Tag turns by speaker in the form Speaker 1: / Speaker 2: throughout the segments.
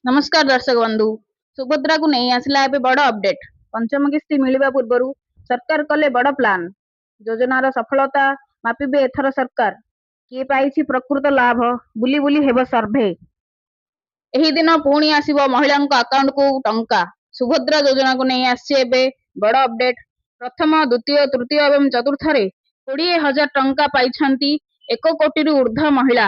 Speaker 1: नमस्कार दर्शक बंधु। सुभद्रा को नहीं आसला एबे बड़ अपडेट। पंचम किस्ती मिलिबा पूर्वरु सरकार कले बड़ प्लान। योजनार सफलता मापिबे एथर सरकार। किए पाइछि प्रकृत लाभ बुली बुली हेबो सर्भे। एही दिन पुणी आसीबो महिलांक अकाउंट को टंका। सुभद्रा योजना को नहीं आसी एबे बड़ अपडेट। प्रथम द्वितीय तृतीय एवं चतुर्थ रे 20,000 टंका पाइछंती 1 कोटी रु ऊर्ध्व महिला।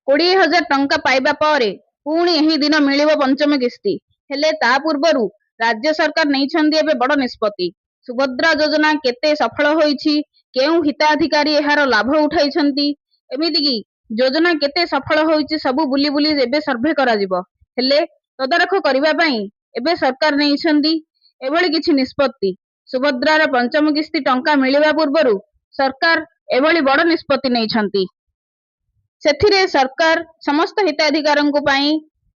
Speaker 1: 20,000 टंका पाइबा परे पुणी एही दिन मिलिबो पंचम किस्ती। हेले ता पूर्वरु राज्य सरकार नैछंती एबे बड़ निष्पत्ति। सुभद्रा योजना केते सफल होईछि, केउ हिताधिकारी एहार लाभ उठाइछंती, एमिति कि योजना केते सफल होईछि सबु बुली बुली एबे सर्वे करा जिवो। हेले तदारख करिबा पई एबे सरकार नैछंती एभली किछि निष्पत्ति। सुभद्रार पंचम किस्ती टंका मिलिबा पूर्वरु सरकार एभली बड़ निष्पत्ति नैछंती। सेथिरे सरकार समस्त हिताधिकारीଙ୍କୁ ପାଇଁ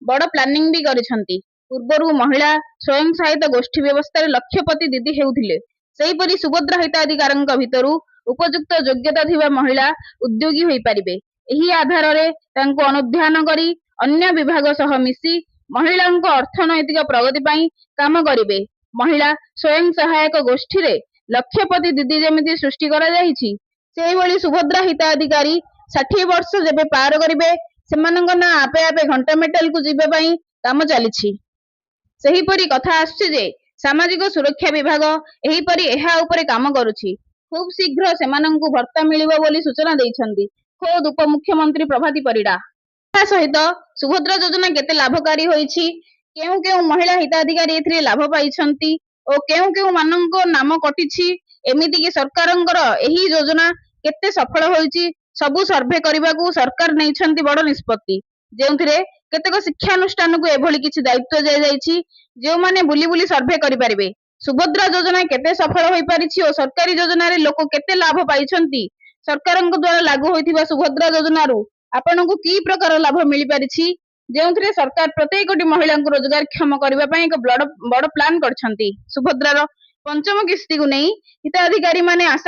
Speaker 1: बड़ प्लानिंग भी गरिछंती। पूर्वरु महिला स्वयं सहायता गोष्ठी व्यवस्था लक्षपति दीदी हेउथिले। सेहीपरि सुभद्रा हिताधिकारीଙ୍କ भितरु उपयुक्त योग्यता थिबा महिला उद्योगी होई पारिबे। एही आधार रे तांको अनुध्यान करी अन्य विभाग सह मिसी महिलांक अर्थनैतिक प्रगति ପାଇଁ काम करिबे। महिला स्वयं सहायक गोष्ठी रे लक्षपति दीदी जेमिति सृष्टि करा जाईछि, सेही भली सुभद्रा हिताधिकारी 60 वर्ष जेबे पार करिबे सेमानंक ना आपे आपे घंटा मेटल को जिबे पई काम चलिछि। सेहीपरि कथा आछि जे सामाजिक सुरक्षा विभाग एहीपरि एहा उपरे काम करूछि। खूब शीघ्र सेमानंकु भर्ता मिलिबो बोली सूचना दैछंती खोद उपमुख्यमंत्री प्रभाती परिडा। ता सहित सुभद्रा योजना केते लाभकारी होईछि, केउ केउ महिला हिताधिकारी एथिरे लाभ पाइछंती ओ केउ केउ मानंक नाम कटिछि, एमिति कि सरकारंकर एही योजना केते सफल होईछि सबु सर्वे करबाकू सरकार नैछंती बड़ निष्पत्ति। जेउथिरे केतेक शिक्षानुष्ठान को एभली किछि दायित्व दिया जाईछि जे माने बुली बुली सर्वे करि पारिबे। सुभद्रा योजना केते सफल होई पारिछि ओ सरकारी योजना रे लोक केते लाभ पाइछंती। सरकारंक द्वारा लागू होइथिबा सुभद्रा योजनारू आपनकू की प्रकार लाभ मिलि पारिछि, जेउथिरे सरकार प्रत्येकटी महिलांकू रोजगार क्षम करबा पई एक बड़ प्लान करछंती। सुभद्रार पंचम किस्ती को नै हिताधिकारी माने आशा